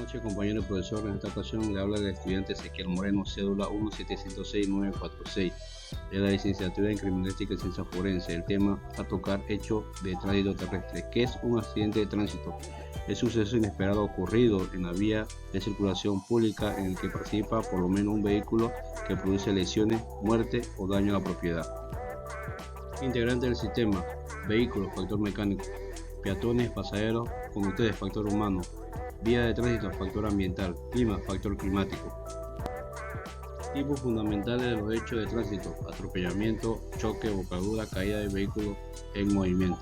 noches, compañero y profesor. En esta ocasión le habla el estudiante Ezequiel Moreno, cédula 1766946, de la licenciatura en Criminalística y Ciencia Forense. El tema a tocar: hecho de tránsito terrestre. ¿Qué es un accidente de tránsito? Es un suceso inesperado ocurrido en la vía de circulación pública en el que participa por lo menos un vehículo que produce lesiones, muerte o daño a la propiedad. Integrante del sistema: vehículos, factor mecánico; peatones, pasajeros; conductores, factor humano; vía de tránsito, factor ambiental; clima, factor climático. Tipos fundamentales de los hechos de tránsito: atropellamiento, choque, volcadura, caída de vehículo en movimiento.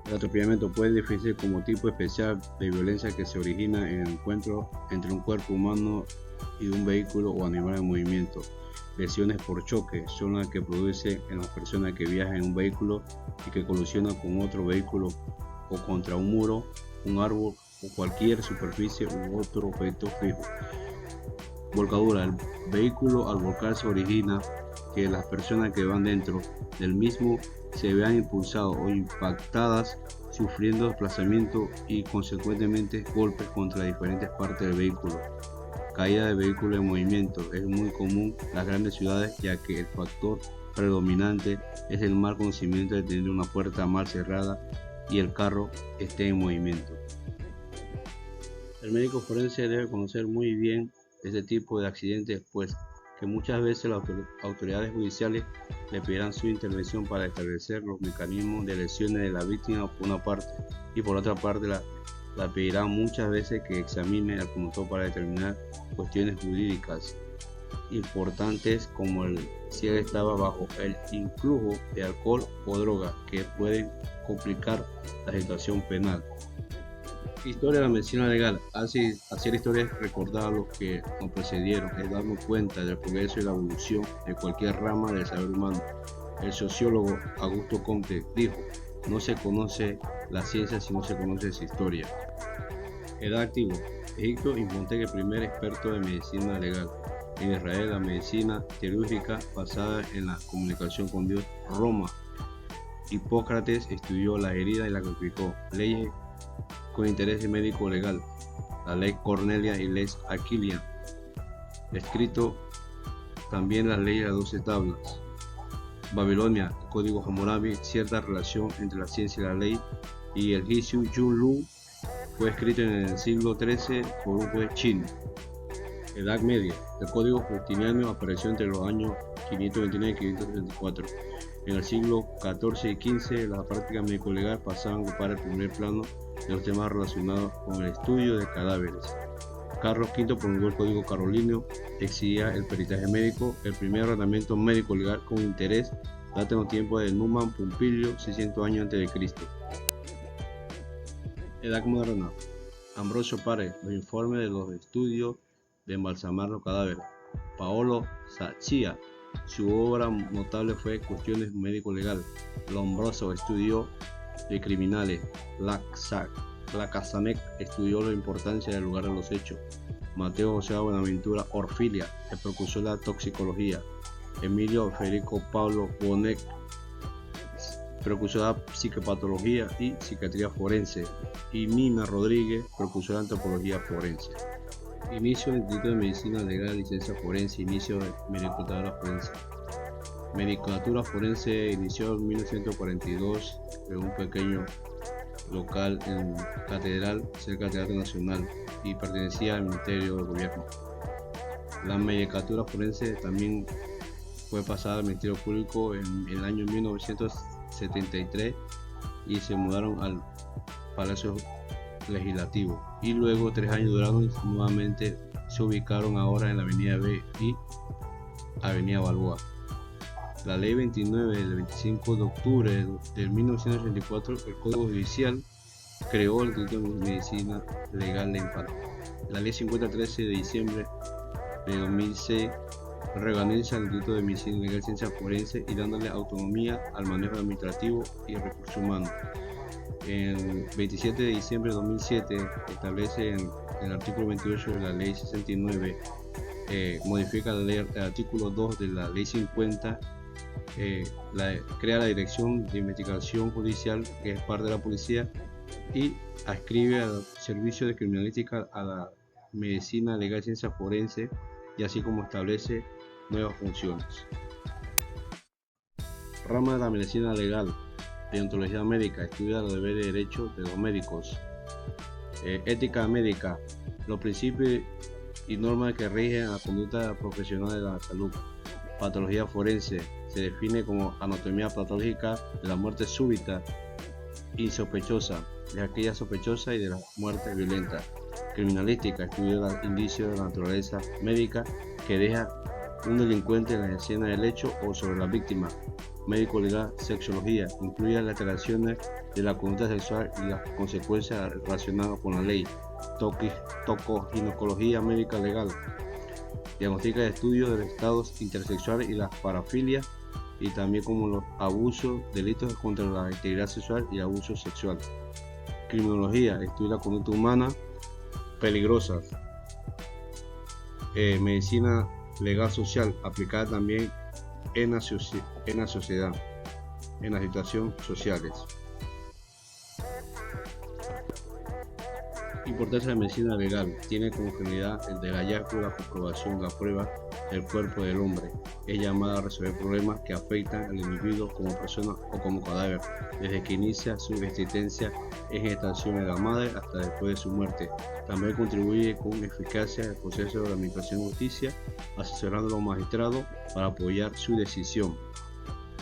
El atropellamiento puede definirse como tipo especial de violencia que se origina en el encuentro entre un cuerpo humano y un vehículo o animal en movimiento. Lesiones por choque son las que produce en las personas que viajan en un vehículo y que colisionan con otro vehículo o contra un muro, un árbol o cualquier superficie u otro objeto fijo. Volcadura: el vehículo al volcarse origina que las personas que van dentro del mismo se vean impulsadas o impactadas, sufriendo desplazamiento y consecuentemente golpes contra diferentes partes del vehículo. Caída de vehículo en movimiento: es muy común en las grandes ciudades, ya que el factor predominante es el mal conocimiento de tener una puerta mal cerrada y el carro esté en movimiento. El médico forense debe conocer muy bien este tipo de accidentes, pues que muchas veces las autoridades judiciales le pedirán su intervención para establecer los mecanismos de lesiones de la víctima por una parte, y por otra parte la pedirán muchas veces que examine al conductor para determinar cuestiones jurídicas importantes, como si él estaba bajo el influjo de alcohol o droga, que pueden complicar la situación penal. Historia de la medicina legal. Hacer historia es recordar a los que nos precedieron, es darnos cuenta del progreso y la evolución de cualquier rama del saber humano. El sociólogo Augusto Comte dijo: no se conoce la ciencia si no se conoce su historia. Edad activa. Egipto, Imhotep, el primer experto de medicina legal. En Israel, la medicina teológica basada en la comunicación con Dios. Roma, Hipócrates estudió la herida y la codificó. Leyes con interés médico legal: la ley Cornelia y ley Aquilian. Escrito también las leyes de las 12 tablas. Babilonia, el código Hammurabi, cierta relación entre la ciencia y la ley. Y el Jishu Yunlu fue escrito en el siglo XIII por un juez chino. Edad media. El código Justiniano apareció entre los años 529 y 534. En el siglo XIV y XV, la práctica médico-legal pasaban a ocupar el primer plano de los temas relacionados con el estudio de cadáveres. Carlos V promulgó el Código Carolino, exigía el peritaje médico. El primer tratamiento médico-legal con interés data en los tiempos de Numan Pompilio, 600 años a.C. Edad moderna. Ambrosio Paré, los informes de los estudios de embalsamar los cadáveres. Paolo Sacchia, su obra notable fue Cuestiones médico-legales. Lombroso estudió de criminales. Lacazamet estudió la importancia del lugar de los hechos. Mateo José Buenaventura Orfilia, el precursor de la toxicología. Emilio Federico Pablo Bonet, precursor de la psicopatología y psiquiatría forense. Y Nina Rodríguez, precursor de antropología forense. Inicio del Instituto de Medicina Legal y Ciencia Forense. Inicio de Medicatura Forense. Medicatura Forense inició en 1942 en un pequeño local en Catedral, cerca del Teatro Nacional, y pertenecía al Ministerio de Gobierno. La Medicatura Forense también fue pasada al Ministerio Público en el año 1973 y se mudaron al Palacio Legislativo, y luego 3 años duraron y nuevamente se ubicaron ahora en la Avenida B y Avenida Balboa. La Ley 29 del 25 de octubre de 1984, el Código Judicial, creó el Instituto de Medicina Legal de Infante. La Ley 50-13 de diciembre de 2006 reorganiza el Instituto de Medicina Legal y Ciencia Forense y dándole autonomía al manejo administrativo y recursos humanos. El 27 de diciembre de 2007 establece en el artículo 28 de la Ley 69, modifica el artículo 2 de la Ley 50, crea la Dirección de Investigación Judicial, que es parte de la policía, y adscribe al Servicio de Criminalística a la Medicina Legal y Ciencia Forense, y así como establece nuevas funciones. Rama de la Medicina Legal. Deontología médica, estudia los deberes y derechos de los médicos. Ética médica, los principios y normas que rigen la conducta profesional de la salud. Patología forense, se define como anatomía patológica de la muerte súbita y sospechosa, de aquella sospechosa y de la muerte violenta. Criminalística, estudia los indicios de la naturaleza médica que deja un delincuente en la escena del hecho o sobre la víctima. Médico legal, sexología, incluye las alteraciones de la conducta sexual y las consecuencias relacionadas con la ley. Tocoginecología médica legal, diagnostica de estudios de los estados intersexuales y las parafilias, y también como los abusos, delitos contra la integridad sexual y abuso sexual. Criminología, estudia la conducta humana peligrosa. Medicina legal social, aplicada también en la sociedad, en las situaciones sociales. Importancia de la medicina legal, tiene como finalidad el del hallazgo, la comprobación, la prueba del cuerpo del hombre. Es llamada a resolver problemas que afectan al individuo como persona o como cadáver, desde que inicia su existencia en gestación de la madre hasta después de su muerte. También contribuye con eficacia al proceso de la administración de justicia, asesorando a los magistrados para apoyar su decisión.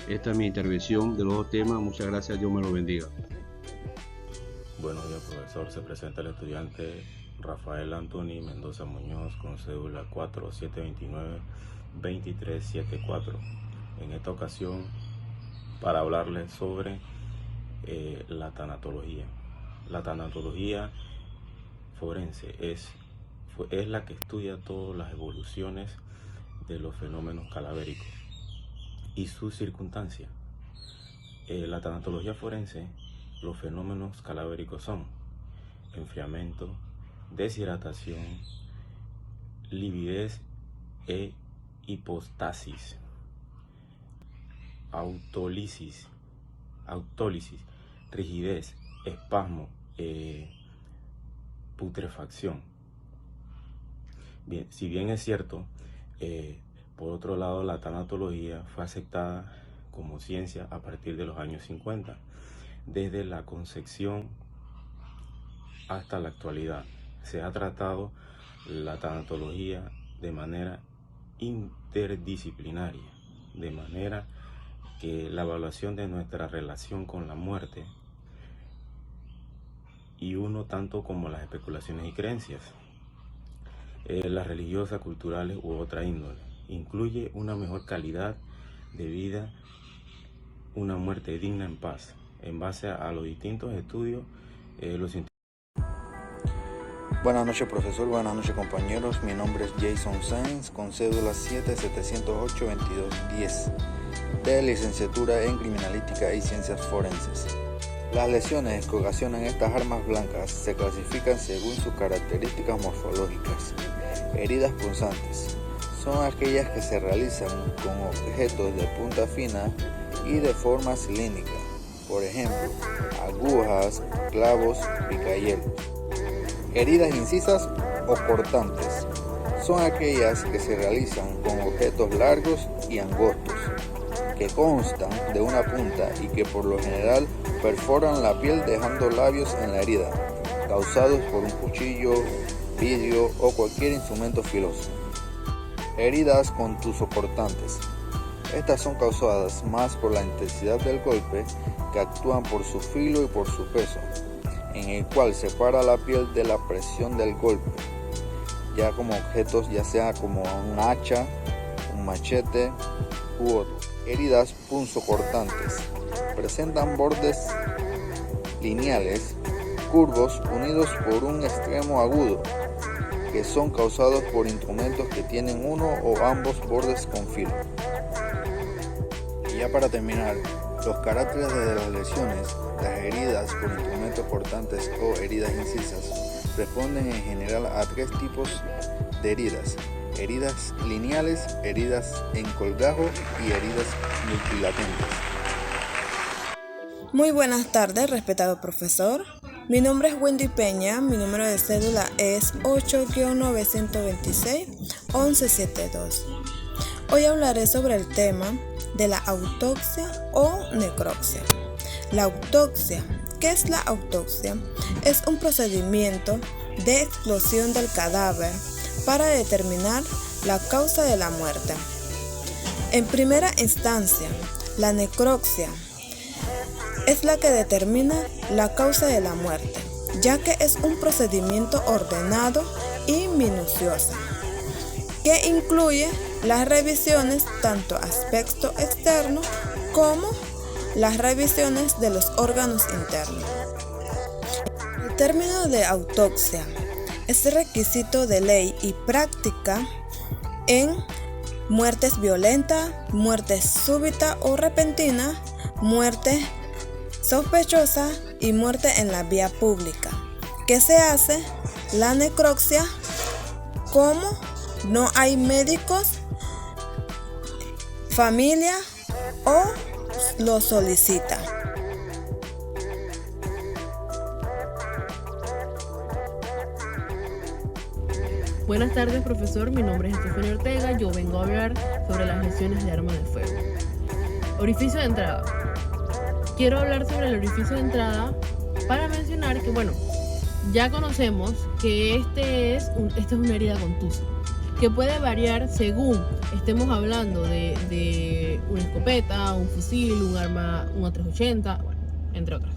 Esta es mi intervención de los dos temas. Muchas gracias, Dios me lo bendiga. Buenos días, profesor. Se presenta el estudiante Rafael Anthony Mendoza Muñoz con cédula 4729-2374. En esta ocasión, para hablarles sobre la tanatología. La tanatología forense es la que estudia todas las evoluciones de los fenómenos cadavéricos y sus circunstancias. La tanatología forense, los fenómenos cadavéricos son enfriamiento, deshidratación, lividez e hipostasis, autólisis, rigidez, espasmo, putrefacción. Bien, si bien es cierto, por otro lado, la tanatología fue aceptada como ciencia a partir de los años 50. Desde la concepción hasta la actualidad, se ha tratado la tanatología de manera interdisciplinaria, de manera que la evaluación de nuestra relación con la muerte y uno tanto como las especulaciones y creencias, las religiosas, culturales u otra índole, incluye una mejor calidad de vida, una muerte digna en paz. En base a los distintos estudios, Buenas noches, profesor. Buenas noches, compañeros. Mi nombre es Jason Sainz, con cédula 7708-2210, de licenciatura en Criminalística y Ciencias Forenses. Las lesiones que ocasionan estas armas blancas se clasifican según sus características morfológicas. Heridas punzantes son aquellas que se realizan con objetos de punta fina y de forma cilíndrica. Por ejemplo, agujas, clavos, picayelos. Heridas incisas o cortantes son aquellas que se realizan con objetos largos y angostos, que constan de una punta y que por lo general perforan la piel dejando labios en la herida, causados por un cuchillo, vidrio o cualquier instrumento filoso. Heridas contusocortantes. Estas son causadas más por la intensidad del golpe, que actúan por su filo y por su peso, en el cual separa la piel de la presión del golpe, ya como objetos, ya sea como un hacha, un machete u otro. Heridas punzocortantes presentan bordes lineales, curvos, unidos por un extremo agudo, que son causados por instrumentos que tienen uno o ambos bordes con filo. Y ya para terminar, los caracteres de las lesiones, las heridas por instrumentos cortantes o heridas incisas, responden en general a tres tipos de heridas: heridas lineales, heridas en colgajo y heridas multilatentes. Muy buenas tardes, respetado profesor. Mi nombre es Wendy Peña, mi número de cédula es 8-926-1172. Hoy hablaré sobre el tema de la autopsia o necropsia. La autopsia. ¿Qué es la autopsia? Es un procedimiento de explosión del cadáver para determinar la causa de la muerte. En primera instancia, la necropsia es la que determina la causa de la muerte, ya que es un procedimiento ordenado y minucioso, que incluye las revisiones tanto aspecto externo como las revisiones de los órganos internos. El término de autopsia es requisito de ley y práctica en muertes violentas, muerte súbita o repentina, muerte sospechosa y muerte en la vía pública. ¿Qué se hace? La necropsia, como no hay médicos, familia o lo solicita. Buenas tardes, profesor. Mi nombre es Estefanía Ortega. Yo vengo a hablar sobre las lesiones de arma de fuego. Orificio de entrada. Quiero hablar sobre el orificio de entrada para mencionar que, ya conocemos que esta es una herida contusa, que puede variar según estemos hablando de una escopeta, un fusil, un arma, un A380, entre otras.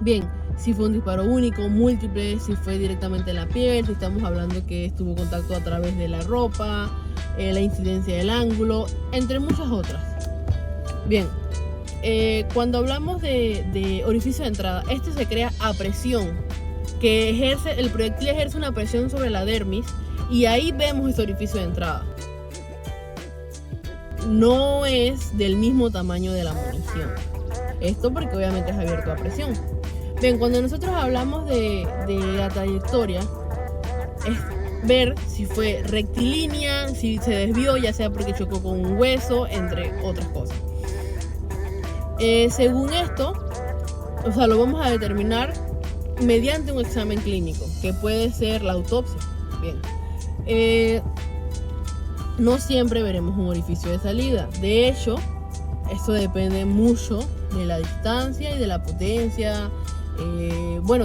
Bien, si fue un disparo único, múltiple, si fue directamente en la piel, si estamos hablando que estuvo contacto a través de la ropa, la incidencia del ángulo, entre muchas otras. Bien, cuando hablamos de orificio de entrada, este se crea a presión, que el proyectil ejerce una presión sobre la dermis y ahí vemos este orificio de entrada. No es del mismo tamaño de la munición. Esto porque obviamente es abierto a presión. Bien, cuando nosotros hablamos de la trayectoria, es ver si fue rectilínea, si se desvió, ya sea porque chocó con un hueso, entre otras cosas. Según esto, lo vamos a determinar mediante un examen clínico, que puede ser la autopsia. Bien. No siempre veremos un orificio de salida. De hecho, esto depende mucho de la distancia y de la potencia.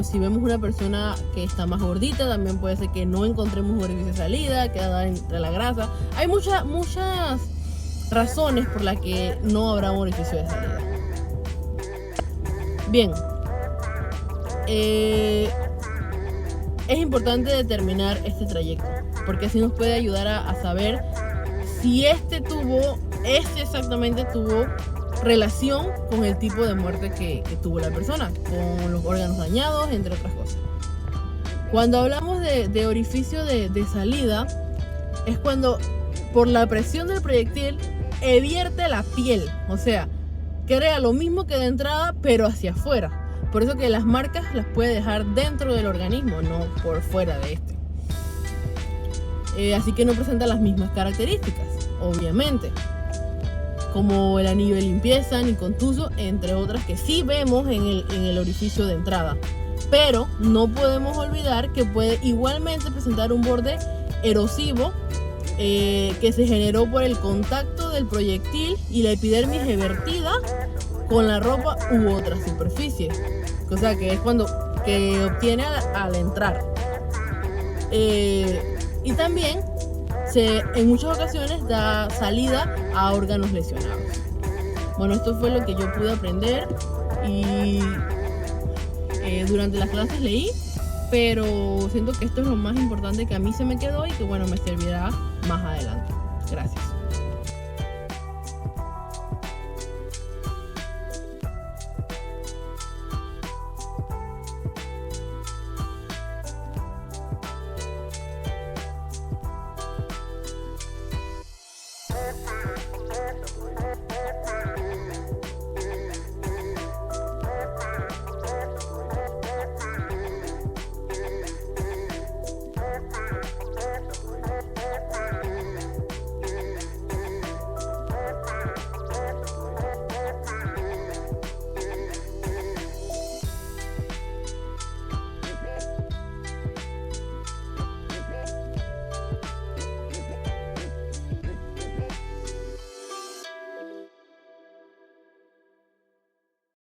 Si vemos una persona que está más gordita, también puede ser que no encontremos un orificio de salida, queda entre la grasa. Hay muchas razones por las que no habrá un orificio de salida. Bien, es importante determinar este trayecto, porque así nos puede ayudar a saber si este exactamente tuvo relación con el tipo de muerte que tuvo la persona, con los órganos dañados, entre otras cosas. Cuando hablamos de orificio de salida, es cuando por la presión del proyectil vierte la piel, o sea, crea lo mismo que de entrada, pero hacia afuera. Por eso que las marcas las puede dejar dentro del organismo, no por fuera de este. Así que no presenta las mismas características, obviamente, como el anillo de limpieza, ni contuso, entre otras que sí vemos en el orificio de entrada. Pero no podemos olvidar que puede igualmente presentar un borde erosivo que se generó por el contacto del proyectil y la epidermis revertida con la ropa u otra superficie. O sea, que es que obtiene al entrar. Y también en muchas ocasiones da salida a órganos lesionados. Esto fue lo que yo pude aprender y durante las clases leí, pero siento que esto es lo más importante que a mí se me quedó y que me servirá más adelante. Gracias.